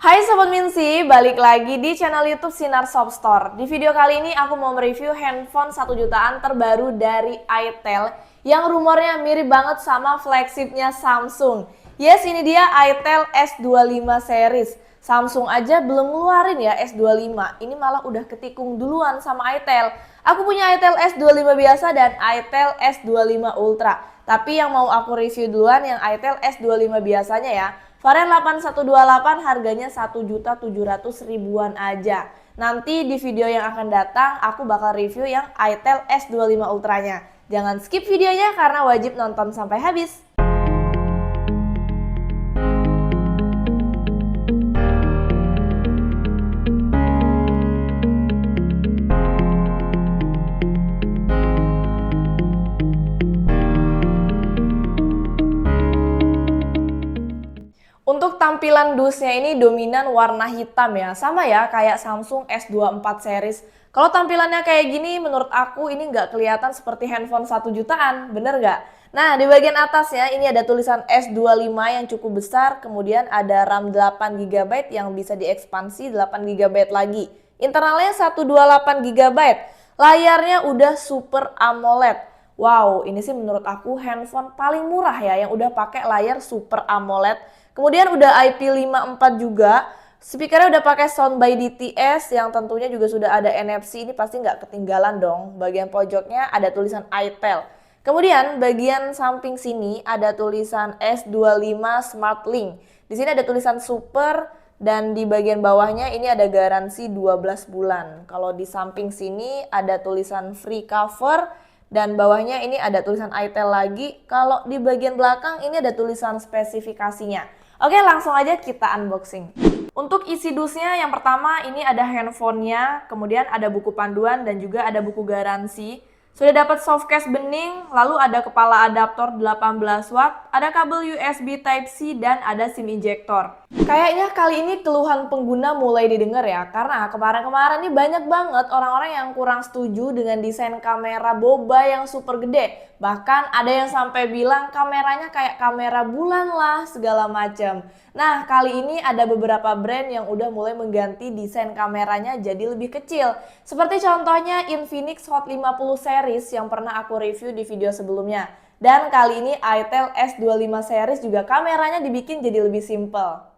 Hai Sobat Minsi, balik lagi di channel YouTube Sinar Shop Store. Di video kali ini aku mau mereview handphone 1 jutaan terbaru dari Itel yang rumornya mirip banget sama flagshipnya Samsung. Yes, ini dia Itel S25 series. Samsung aja belum ngeluarin ya S25, ini malah udah ketikung duluan sama Itel. Aku punya Itel S25 biasa dan Itel S25 Ultra. Tapi yang mau aku review duluan yang Itel S25 biasanya ya. Varian 8128 harganya 1.700.000-an aja. Nanti di video yang akan datang aku bakal review yang Itel S25 Ultranya. Jangan skip videonya karena wajib nonton sampai habis. Untuk tampilan dusnya ini dominan warna hitam ya, sama ya kayak Samsung S24 series. Kalau tampilannya kayak gini menurut aku ini nggak kelihatan seperti handphone 1 jutaan, bener nggak? Nah di bagian atasnya ini ada tulisan S25 yang cukup besar, kemudian ada RAM 8 GB yang bisa diekspansi 8 GB lagi. Internalnya 128 GB, layarnya udah Super AMOLED. Wow, ini sih menurut aku handphone paling murah ya yang udah pakai layar Super AMOLED. Kemudian udah IP54 juga, speakernya udah pakai sound by DTS yang tentunya juga sudah ada NFC, ini pasti nggak ketinggalan dong. Bagian pojoknya ada tulisan Itel. Kemudian bagian samping sini ada tulisan S25 Smart Link. Di sini ada tulisan Super dan di bagian bawahnya ini ada garansi 12 bulan. Kalau di samping sini ada tulisan free cover dan bawahnya ini ada tulisan Itel lagi. Kalau di bagian belakang ini ada tulisan spesifikasinya. Oke, langsung aja kita unboxing. Untuk isi dusnya yang pertama ini ada handphonenya, kemudian ada buku panduan dan juga ada buku garansi. Sudah dapat softcase bening, lalu ada kepala adaptor 18 watt, ada kabel USB Type-C dan ada SIM injector. Kayaknya kali ini keluhan pengguna mulai didengar ya, karena kemarin-kemarin nih banyak banget orang-orang yang kurang setuju dengan desain kamera boba yang super gede. Bahkan ada yang sampai bilang kameranya kayak kamera bulan lah segala macam. Nah kali ini ada beberapa brand yang udah mulai mengganti desain kameranya jadi lebih kecil. Seperti contohnya Infinix Hot 50 series yang pernah aku review di video sebelumnya. Dan kali ini Itel S25 series juga kameranya dibikin jadi lebih simple.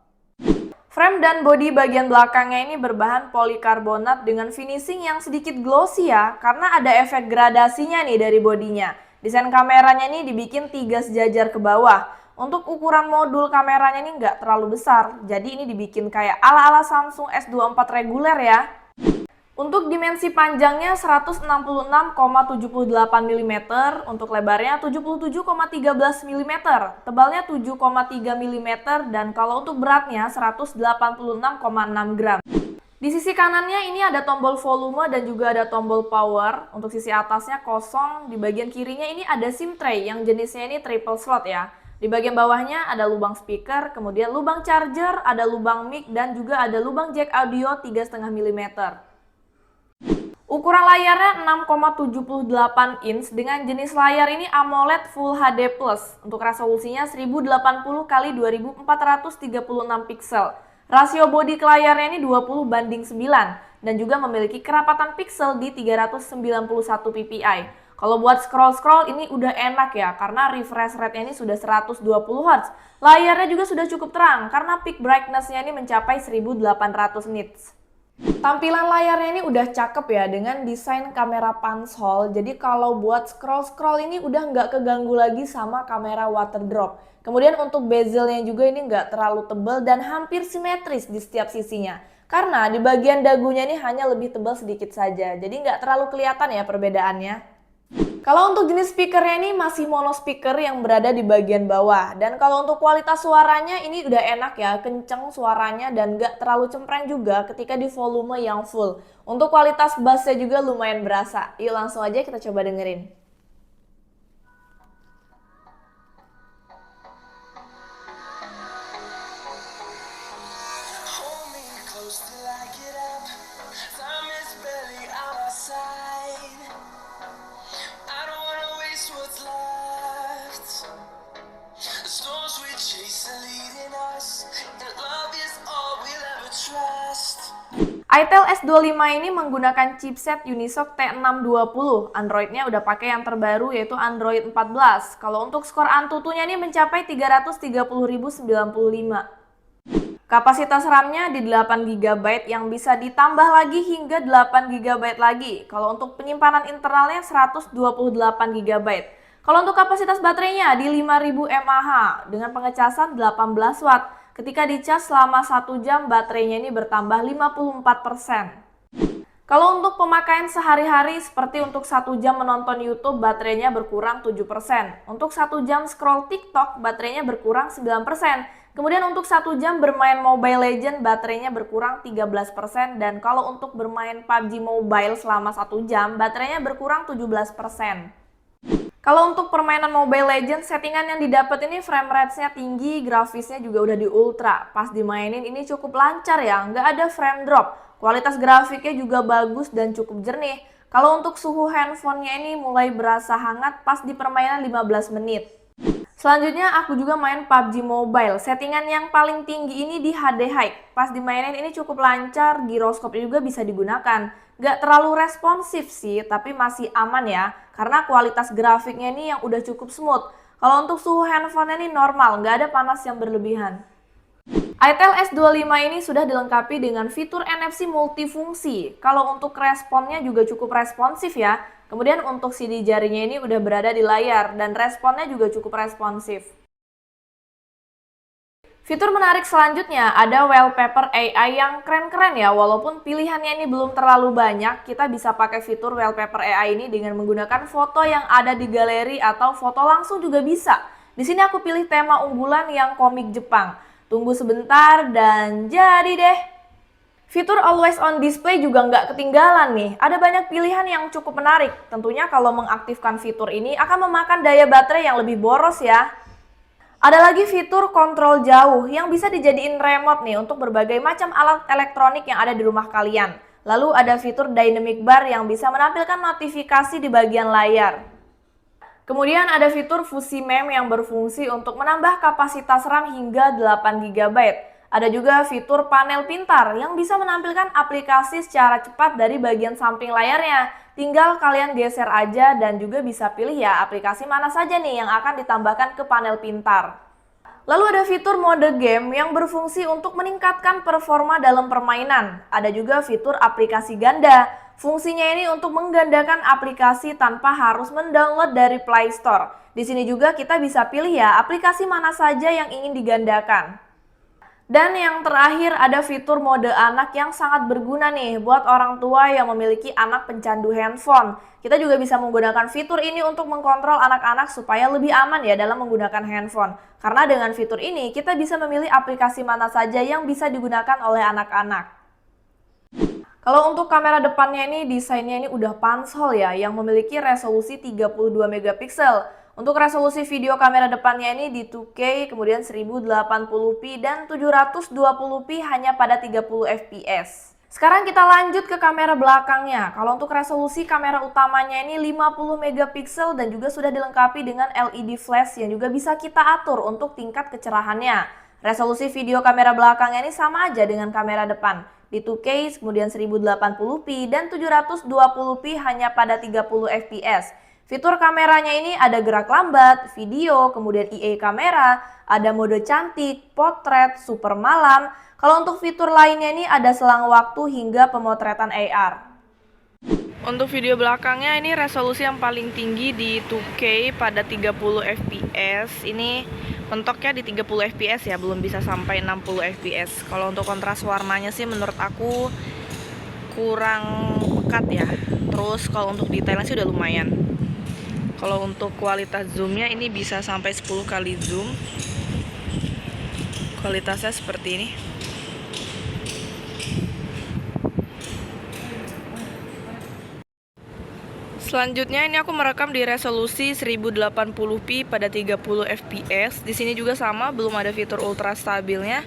Frame dan bodi bagian belakangnya ini berbahan polikarbonat dengan finishing yang sedikit glossy ya, karena ada efek gradasinya nih dari bodinya. Desain kameranya ini dibikin 3 sejajar ke bawah. Untuk ukuran modul kameranya ini nggak terlalu besar, jadi ini dibikin kayak ala-ala Samsung S24 reguler ya. Untuk dimensi panjangnya 166,78 mm, untuk lebarnya 77,13 mm, tebalnya 7,3 mm, dan kalau untuk beratnya 186,6 gram. Di sisi kanannya ini ada tombol volume dan juga ada tombol power. Untuk sisi atasnya kosong, di bagian kirinya ini ada SIM tray yang jenisnya ini triple slot ya. Di bagian bawahnya ada lubang speaker, kemudian lubang charger, ada lubang mic, dan juga ada lubang jack audio 3,5 mm. Ukuran layarnya 6,78 inch dengan jenis layar ini AMOLED Full HD+. Untuk resolusinya 1080x2436 piksel. Rasio bodi ke layarnya ini 20:9 dan juga memiliki kerapatan piksel di 391 ppi. Kalau buat scroll-scroll ini udah enak ya karena refresh rate-nya ini sudah 120 Hz. Layarnya juga sudah cukup terang karena peak brightness-nya ini mencapai 1800 nits. Tampilan layarnya ini udah cakep ya dengan desain kamera punch hole. Jadi kalau buat scroll-scroll ini udah nggak keganggu lagi sama kamera water drop. Kemudian untuk bezelnya juga ini nggak terlalu tebal dan hampir simetris di setiap sisinya. Karena di bagian dagunya ini hanya lebih tebal sedikit saja. Jadi nggak terlalu kelihatan ya perbedaannya. Kalau untuk jenis speakernya ini masih mono speaker yang berada di bagian bawah. Dan kalau untuk kualitas suaranya ini udah enak ya, kenceng suaranya dan gak terlalu cempreng juga ketika di volume yang full. Untuk kualitas bassnya juga lumayan berasa. Yuk langsung aja kita coba dengerin. Itel S25 ini menggunakan chipset Unisoc T620. Android-nya udah pakai yang terbaru yaitu Android 14. Kalau untuk skor Antutunya ini mencapai 330.095. Kapasitas RAM-nya di 8 GB yang bisa ditambah lagi hingga 8 GB lagi. Kalau untuk penyimpanan internalnya 128 GB. Kalau untuk kapasitas baterainya di 5000 mAh dengan pengecasan 18 Watt. Ketika dicas selama 1 jam, baterainya ini bertambah 54%. Kalau untuk pemakaian sehari-hari seperti untuk 1 jam menonton YouTube, baterainya berkurang 7%. Untuk 1 jam scroll TikTok, baterainya berkurang 9%. Kemudian untuk 1 jam bermain Mobile Legends, baterainya berkurang 13%. Dan kalau untuk bermain PUBG Mobile selama 1 jam, baterainya berkurang 17%. Kalau untuk permainan Mobile Legends, settingan yang didapat ini frame rate-nya tinggi, grafisnya juga udah di ultra. Pas dimainin ini cukup lancar ya, nggak ada frame drop. Kualitas grafiknya juga bagus dan cukup jernih. Kalau untuk suhu handphonenya ini mulai berasa hangat pas di permainan 15 menit. Selanjutnya aku juga main PUBG Mobile. Settingan yang paling tinggi ini di HD High. Pas dimainin ini cukup lancar, giroskopnya juga bisa digunakan. Gak terlalu responsif sih, tapi masih aman ya. Karena kualitas grafiknya ini yang udah cukup smooth. Kalau untuk suhu handphone ini normal, gak ada panas yang berlebihan. Itel S25 ini sudah dilengkapi dengan fitur NFC multifungsi. Kalau untuk responnya juga cukup responsif ya. Kemudian untuk sidik jarinya ini udah berada di layar dan responnya juga cukup responsif. Fitur menarik selanjutnya ada wallpaper AI yang keren-keren ya. Walaupun pilihannya ini belum terlalu banyak, kita bisa pakai fitur wallpaper AI ini dengan menggunakan foto yang ada di galeri atau foto langsung juga bisa. Di sini aku pilih tema unggulan yang komik Jepang. Tunggu sebentar dan jadi deh. Fitur always on display juga nggak ketinggalan nih. Ada banyak pilihan yang cukup menarik. Tentunya kalau mengaktifkan fitur ini akan memakan daya baterai yang lebih boros ya. Ada lagi fitur kontrol jauh yang bisa dijadiin remote nih untuk berbagai macam alat elektronik yang ada di rumah kalian. Lalu ada fitur dynamic bar yang bisa menampilkan notifikasi di bagian layar. Kemudian ada fitur Fusi Mem yang berfungsi untuk menambah kapasitas RAM hingga 8 GB. Ada juga fitur panel pintar yang bisa menampilkan aplikasi secara cepat dari bagian samping layarnya. Tinggal kalian geser aja dan juga bisa pilih ya aplikasi mana saja nih yang akan ditambahkan ke panel pintar. Lalu ada fitur mode game yang berfungsi untuk meningkatkan performa dalam permainan. Ada juga fitur aplikasi ganda. Fungsinya ini untuk menggandakan aplikasi tanpa harus mendownload dari Play Store. Di sini juga kita bisa pilih ya aplikasi mana saja yang ingin digandakan. Dan yang terakhir ada fitur mode anak yang sangat berguna nih buat orang tua yang memiliki anak pencandu handphone. Kita juga bisa menggunakan fitur ini untuk mengkontrol anak-anak supaya lebih aman ya dalam menggunakan handphone. Karena dengan fitur ini kita bisa memilih aplikasi mana saja yang bisa digunakan oleh anak-anak. Kalau untuk kamera depannya ini desainnya ini udah panshol ya yang memiliki resolusi 32 megapiksel. Untuk resolusi video kamera depannya ini di 2K, kemudian 1080p dan 720p hanya pada 30 fps. Sekarang kita lanjut ke kamera belakangnya. Kalau untuk resolusi kamera utamanya ini 50 megapiksel dan juga sudah dilengkapi dengan LED flash yang juga bisa kita atur untuk tingkat kecerahannya. Resolusi video kamera belakangnya ini sama aja dengan kamera depan. Di 2K, kemudian 1080p dan 720p hanya pada 30 fps. Fitur kameranya ini ada gerak lambat, video, kemudian EA kamera, ada mode cantik, potret, super malam. Kalau untuk fitur lainnya ini ada selang waktu hingga pemotretan AR. Untuk video belakangnya ini resolusi yang paling tinggi di 2K pada 30 fps. Ini mentoknya di 30 fps ya, belum bisa sampai 60 fps. Kalau untuk kontras warnanya sih menurut aku kurang pekat ya. Terus kalau untuk detailnya sih udah lumayan. Kalau untuk kualitas zoomnya ini bisa sampai 10 kali zoom. Kualitasnya seperti ini. Selanjutnya ini aku merekam di resolusi 1080p pada 30 fps. Di sini juga sama, belum ada fitur ultra stabilnya.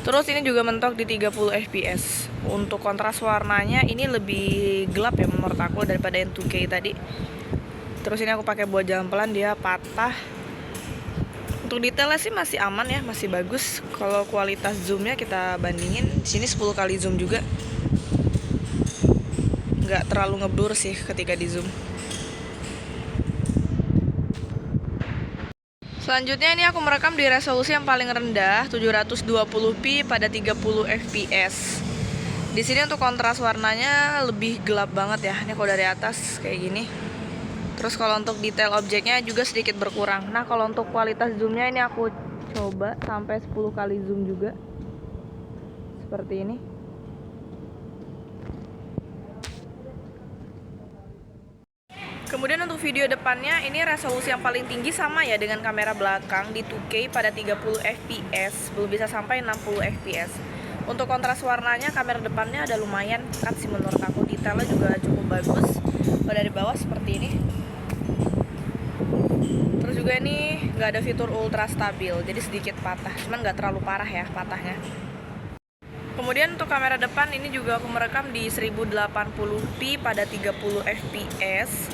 Terus ini juga mentok di 30 fps. Untuk kontras warnanya ini lebih gelap ya menurut aku daripada yang 2K tadi. Terus ini aku pakai buat jalan pelan, dia patah. Untuk detailnya sih masih aman ya, masih bagus. Kalau kualitas zoomnya kita bandingin, di sini 10 kali zoom juga. nggak terlalu ngeblur sih ketika di zoom. Selanjutnya ini aku merekam di resolusi yang paling rendah 720p pada 30 fps. Di sini untuk kontras warnanya lebih gelap banget ya. Ini kalau dari atas kayak gini. Terus kalau untuk detail objeknya juga sedikit berkurang. Nah, kalau untuk kualitas zoomnya ini aku coba sampai 10 kali zoom juga. Seperti ini. Kemudian untuk video depannya ini resolusi yang paling tinggi sama ya dengan kamera belakang di 2K pada 30 fps, belum bisa sampai 60 fps. Untuk kontras warnanya kamera depannya ada lumayan pekat sih menurut aku, detailnya juga cukup bagus. Kalau dari bawah seperti ini. Terus juga ini nggak ada fitur ultra stabil, jadi sedikit patah, cuman nggak terlalu parah ya patahnya. Kemudian untuk kamera depan ini juga aku merekam di 1080p pada 30 fps.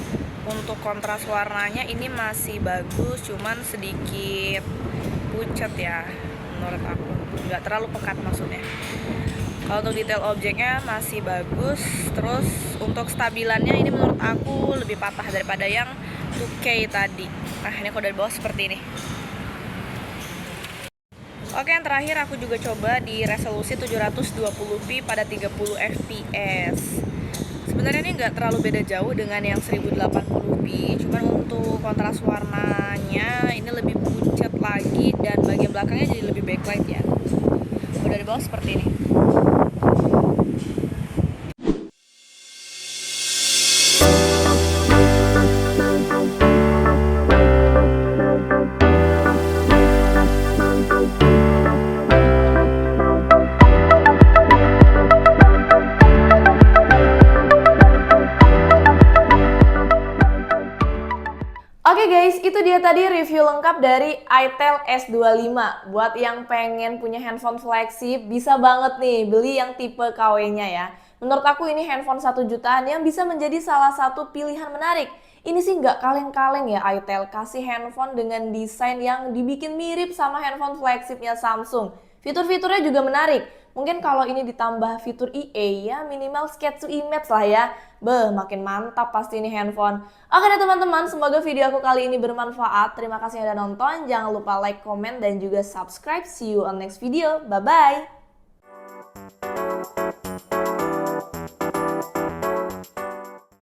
Untuk kontras warnanya ini masih bagus, cuman sedikit pucat ya menurut aku, nggak terlalu pekat maksudnya. Kalau untuk detail objeknya masih bagus. Terus untuk stabilannya ini menurut aku lebih patah daripada yang 2K tadi. Nah, ini kalau dari bawah seperti ini. Oke, yang terakhir aku juga coba di resolusi 720p pada 30 fps. Sebenarnya ini nggak terlalu beda jauh dengan yang 1080p, cuman untuk kontras warnanya ini lebih pucat lagi dan bagian belakangnya jadi lebih backlight ya. Udah di bawah seperti ini. Oke guys, itu dia tadi review lengkap dari itel S25. Buat yang pengen punya handphone flagship, bisa banget nih beli yang tipe KW-nya ya. Menurut aku ini handphone 1 jutaan yang bisa menjadi salah satu pilihan menarik. Ini sih nggak kaleng-kaleng ya itel, kasih handphone dengan desain yang dibikin mirip sama handphone flagshipnya Samsung. Fitur-fiturnya juga menarik. Mungkin kalau ini ditambah fitur EA ya minimal sketch to image lah ya. Beh, makin mantap pasti ini handphone. Oke deh teman-teman, semoga video aku kali ini bermanfaat. Terima kasih yang udah nonton. Jangan lupa like, comment, dan juga subscribe. See you on next video. Bye-bye.